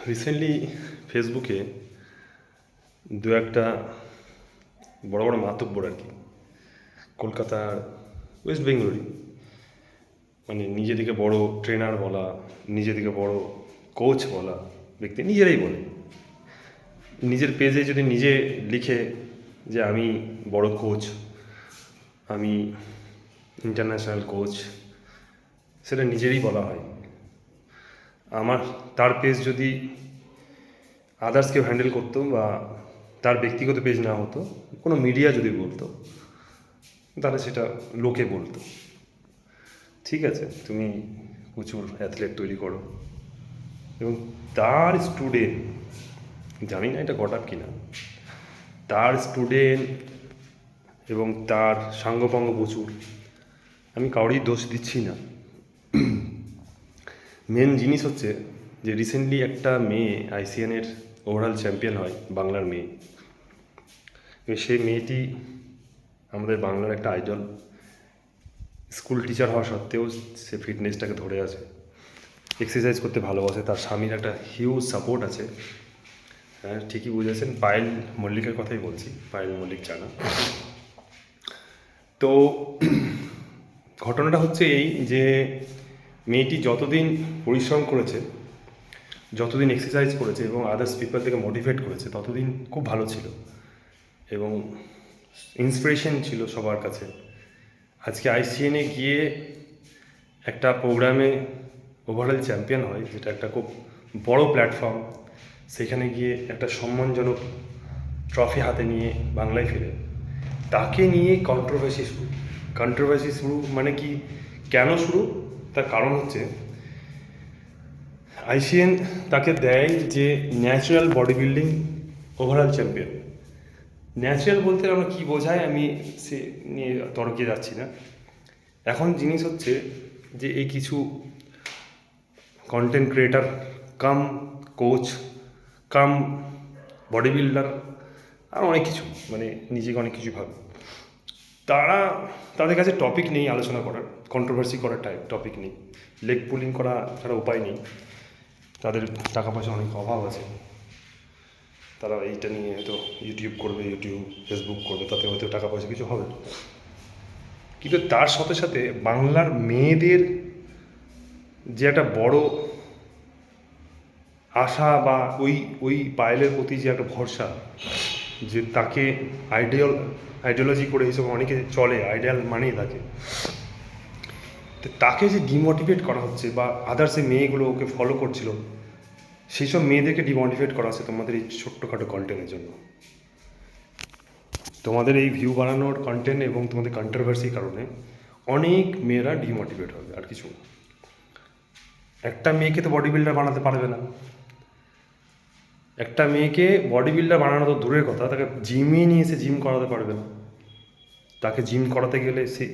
Recently ফেসবুকে দু একটা বড় বড় মাতব্বর আর কি, কলকাতার ওয়েস্ট বেঙ্গলেরই, মানে নিজেদেরকে বড় ট্রেনার বলা, নিজেদেরকে বড় কোচ বলা ব্যক্তি নিজেরাই বলে। নিজের পেজে যদি নিজে লিখে যে আমি বড় কোচ, আমি ইন্টারন্যাশনাল কোচ, সেটা নিজেরই বলা হয়। তার পেজ যদি আদার্স কেউ হ্যান্ডেল করতো বা তার ব্যক্তিগত পেজ না হতো, কোনো মিডিয়া যদি বলতো, তাহলে সেটা লোকে বলতো ঠিক আছে তুমি প্রচুর অ্যাথলেট তৈরি করো, এবং তার স্টুডেন্ট, জানি না এটা গট আপ কিনা, তার স্টুডেন্ট এবং তার সাঙ্গপাঙ্গ প্রচুর। আমি কাউরই দোষ দিচ্ছি না। মেন জিনিস হচ্ছে যে রিসেন্টলি একটা মেয়ে আইসিএনের ওভারঅল চ্যাম্পিয়ন হয়, বাংলার মেয়ে। সেই মেয়েটি আমাদের বাংলার একটা আইডল। স্কুল টিচার হওয়া সত্ত্বেও সে ফিটনেসটাকে ধরে আছে, এক্সারসাইজ করতে ভালোবাসে, তার স্বামীর একটা হিউজ সাপোর্ট আছে। হ্যাঁ, ঠিকই বুঝেছেন, পায়েল মল্লিকের কথাই বলছি, পায়েল মল্লিক জানা। তো ঘটনাটা হচ্ছে এই যে মেয়েটি যতদিন পরিশ্রম করেছে, যতদিন এক্সারসাইজ করেছে এবং আদার্স পিপল থেকে মোটিভেট করেছে, ততদিন খুব ভালো ছিল এবং ইন্সপিরেশন ছিল সবার কাছে। আজকে আইসিএনে গিয়ে একটা প্রোগ্রামে ওভারঅল চ্যাম্পিয়ন হয়, যেটা একটা খুব বড় প্ল্যাটফর্ম, সেখানে গিয়ে একটা সম্মানজনক ট্রফি হাতে নিয়ে বাংলায় ফিরে, তাকে নিয়ে কন্ট্রোভার্সি শুরু। মানে কি, কেন শুরু? তার কারণ হচ্ছে আইসিএন তাকে দেয় যে natural body building overall champion. Natural বলতে আমরা কী বোঝায়, আমি সে নিয়ে তর্কে যাচ্ছি না। এখন জিনিস হচ্ছে যে এই কিছু কন্টেন্ট ক্রিয়েটার কাম কোচ কাম বডি বিল্ডার আর অনেক কিছু, মানে নিজেকে অনেক কিছু ভাবে, তাদের কাছে টপিক নেই আলোচনা করার, কন্ট্রোভার্সি করার টপিক নেই, লেগ পুলিং করা ছাড়া উপায় নেই। তাদের টাকা পয়সা অনেক অভাব আছে, তারা এইটা নিয়ে হয়তো ইউটিউব করবে, ফেসবুক করবে, তাতে হয়তো টাকা পয়সা কিছু হবে। কিন্তু তার সাথে সাথে বাংলার মেয়েদের যে একটা বড় আশা বা ওই পায়েলের প্রতি যে একটা ভরসা, যে তাকে আইডিওলজি করে এইসব অনেকে চলে, আইডিয়াল মানেই তাকে, তো তাকে যে ডিমোটিভেট করা হচ্ছে বা আদার্সে মেয়েগুলো ওকে ফলো করছিল, সেই সব মেয়েদেরকে ডিমোটিভেট করা হচ্ছে তোমাদের এই ছোট্টখাটো কন্টেন্টের জন্য। তোমাদের এই ভিউ বাড়ানোর কন্টেন্ট এবং তোমাদের কন্ট্রোভার্সির কারণে অনেক মেয়েরা ডিমোটিভেট হবে, আর কিছু। একটা মেয়েকে তো বডি বিল্ডার বানাতে পারবে না, একটা মেয়েকে বডি বিল্ডার বানানো তো দূরের কথা, তাকে জিমে নিয়ে এসে জিম করাতে পারবে না। তাকে জিম করাতে গেলে সে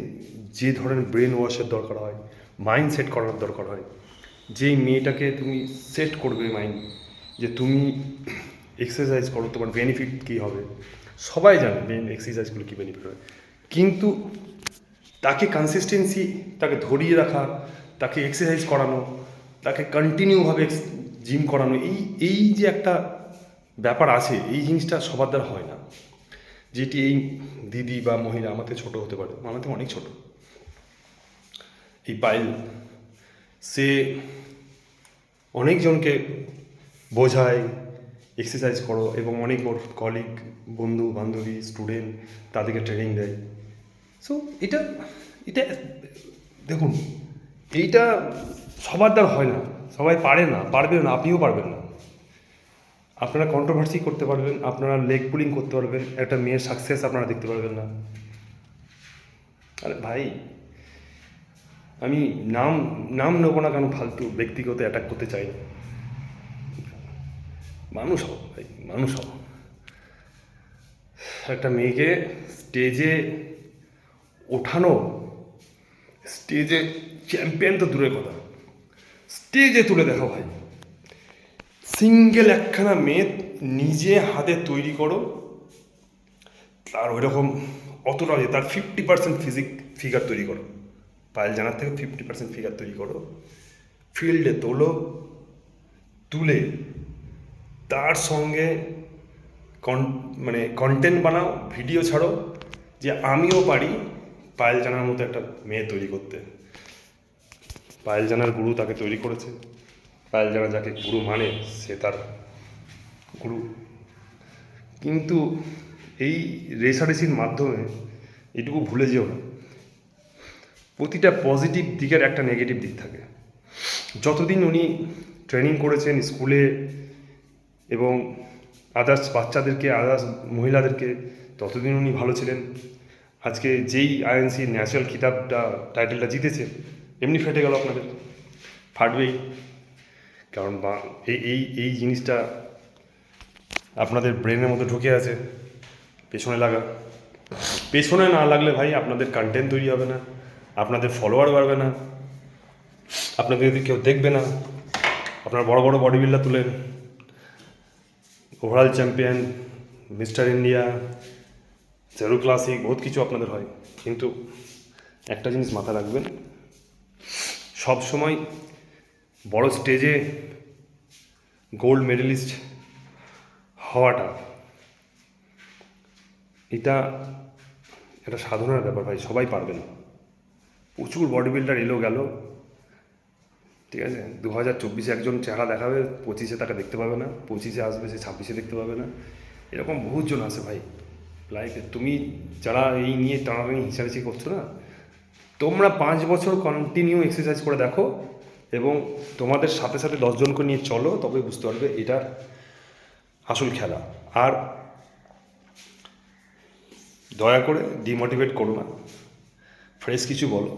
যে ধরনের ব্রেন ওয়াশের দরকার হয়, মাইন্ড সেট করার দরকার হয়, যেই মেয়েটাকে তুমি সেট করবে মাইন্ড, যে তুমি এক্সারসাইজ করো, তোমার বেনিফিট কী হবে। সবাই জানে এক্সারসাইজগুলো কী বেনিফিট হবে, কিন্তু তাকে কনসিস্টেন্সি, তাকে ধরিয়ে রাখা, তাকে এক্সারসাইজ করানো, তাকে কন্টিনিউভাবে জিম করানো, এই যে একটা ব্যাপার আছে, এই জিনিসটা সবার দ্বারা হয় না। যেটি এই দিদি বা মহিলা আমাদের ছোটো হতে পারে, আমাদের অনেক ছোট, এই পায়েল, সে অনেকজনকে বোঝায় এক্সারসাইজ করো, এবং অনেক ওর কলিগ, বন্ধু বান্ধবী, স্টুডেন্ট তাদেরকে ট্রেনিং দেয়। সো এটা এটা দেখুন, এইটা সবার দ্বারা হয় না, সবাই পারে না, পারবেন না, আপনিও পারবেন না। আপনারা কন্ট্রোভার্সি করতে পারবেন, আপনারা লেগ পুলিং করতে পারবেন, একটা মেয়ের সাকসেস আপনারা দেখতে পারবেন না। আরে ভাই, আমি নাম নেবো না, কেন ফালতু ব্যক্তিগত অ্যাটাক করতে চাই না। মানুষ হও ভাই, মানুষ হও। একটা মেয়েকে স্টেজে ওঠানো, স্টেজে চ্যাম্পিয়ন তো দূরের কথা, স্টেজে তুলে দেখো ভাই। সিঙ্গেল একখানা মেয়ে নিজে হাতে তৈরি করো, তার ওই রকম অতটা, তার 50% ফিগার তৈরি করো, পায়েল জানার থেকে 50% ফিগার তৈরি করো, ফিল্ডে তোলো, তুলে তার সঙ্গে মানে কন্টেন্ট বানাও, ভিডিও ছাড়ো যে আমিও পারি পায়েল জানার মতো একটা মেয়ে তৈরি করতে। পায়েল জানার গুরু তাকে তৈরি করেছে, পায়েল জানা যাকে গুরু মানে সে তার গুরু। কিন্তু এই রেষারেষির মাধ্যমে এটুকু ভুলে যেও না, প্রতিটা পজিটিভ দিকের একটা নেগেটিভ দিক থাকে। যতদিন উনি ট্রেনিং করেছেন স্কুলে এবং আদার্স বাচ্চাদেরকে, আদার্স মহিলাদেরকে, ততদিন উনি ভালো ছিলেন। আজকে যেই আইএনসি ন্যাশনাল খিতাবটা টাইটেলটা জিতেছে, এমনি ফেটে গেল আপনাদের, ফাটবেই। কারণ এই এই এই জিনিসটা আপনাদের ব্রেনের মধ্যে ঢুকে আছে, পেছনে লাগা। পেছনে না লাগলে ভাই আপনাদের কন্টেন্ট তৈরি হবে না, আপনাদের ফলোয়ার বাড়বে না, আপনাদের যদি কেউ দেখবে না। আপনারা বড় বড় বডি বিল্ডার তুলেন, overall champion, mister India, zero classic, বহুত কিছু আপনাদের হয়। কিন্তু একটা জিনিস মাথায় রাখবেন, সব সময় বড় স্টেজে গোল্ড মেডেলিস্ট হওয়াটা এটা একটা সাধনার ব্যাপার ভাই, সবাই পারবে না। প্রচুর বডি বিল্ডার এলো গেল, ঠিক আছে, 2024 একজন চেহারা দেখাবে, 25 তাকে দেখতে পাবে না, 25 আসবে সে 26 দেখতে পাবে না। এরকম বহুজন আছে ভাই লাইফে। তুমি যারা এই নিয়ে টানাটানি হিসারিচি করছো না, তোমরা 5 বছর কন্টিনিউ এক্সারসাইজ করে দেখো এবং তোমাদের সাথে সাথে 10 জনকে নিয়ে চলো, তবে বুঝতে পারবে এটা আসল খেলা। আর দয়া করে ডিমোটিভেট করো না, ফ্রেশ কিছু বলো,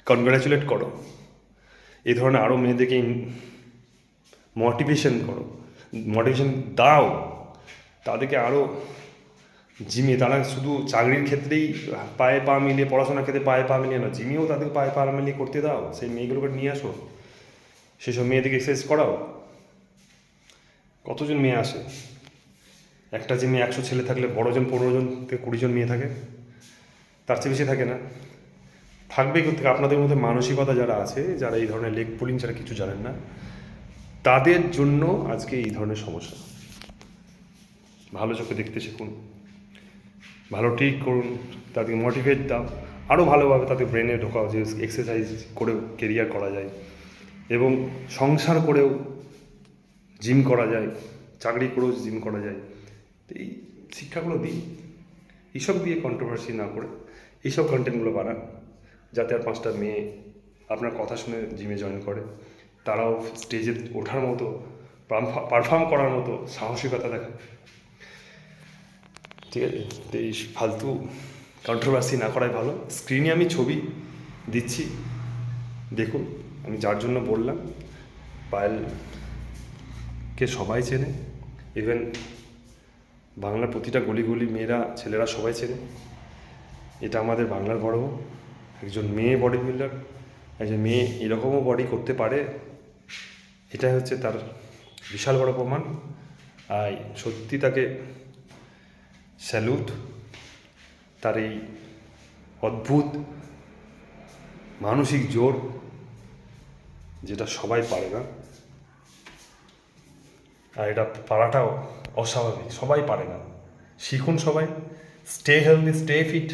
কনগ্র্যাচুলেট করো, এই ধরনের আরও মেয়েদেরকে মোটিভেশন করো, মোটিভেশন দাও তাদেরকে আরও জিমে। তারা শুধু চাকরির ক্ষেত্রেই পায়ে পা মিলিয়ে, পড়াশোনার ক্ষেত্রে পায়ে পা মিলিয়ে না, জিমেও তাদেরকে পায়ে পা মিলিয়ে করতে দাও। সেই মেয়েগুলোকে নিয়ে আসো, সেসব মেয়েদেরকে এক্সারসাইজ করাও। কতজন মেয়ে আসে একটা জিমে? 100 ছেলে থাকলে বড়জন 15 জন থেকে 20 জন মেয়ে থাকে, তার চেয়ে বেশি থাকে না। থাকবেই কোথেকে? আপনাদের মধ্যে মানসিকতা যারা আছে, যারা এই ধরনের লেগ পুলিং ছাড়া কিছু জানেন না, তাদের জন্য আজকে এই ধরনের সমস্যা। ভালো চোখে দেখতে শিখুন, ভালো ট্রিট করুন, তাদেরকে মোটিভেট দাও, আরও ভালোভাবে তাদের ব্রেনে ঢোকাও যে এক্সারসাইজ করেও কেরিয়ার করা যায় এবং সংসার করেও জিম করা যায়, চাকরি করেও জিম করা যায়। তো এই শিক্ষাগুলো দিই, এইসব দিয়ে কন্ট্রোভার্সি না করে এইসব কন্টেন্টগুলো বানান, যাতে আর 5টা মেয়ে আপনার কথা শুনে জিমে জয়েন করে, তারাও স্টেজে ওঠার মতো, পারফর্ম করার মতো সাহসিকতা দেখায়। ঠিক আছে, তো এই ফালতু কন্ট্রোভার্সি না করাই ভালো। স্ক্রিনে আমি ছবি দিচ্ছি, দেখুন। আমি যার জন্য বললাম, পায়েলকে সবাই চেনে, ইভেন বাংলার প্রতিটা গলি গলি মেয়েরা, ছেলেরা সবাই চেনে। এটা আমাদের বাংলার গর্ব। একজন মেয়ে বডি বিল্ডার, একজন মেয়ে এরকমও বডি করতে পারে, এটাই হচ্ছে তার বিশাল বড় প্রমাণ। আর সত্যি তাকে স্যালুট, তার এই অদ্ভুত মানসিক জোর, যেটা সবাই পারে না। আর এটা পারাটাও অস্বাভাবিক, সবাই পারে না। শিখুন সবাই, স্টে হেলদি, স্টে ফিট।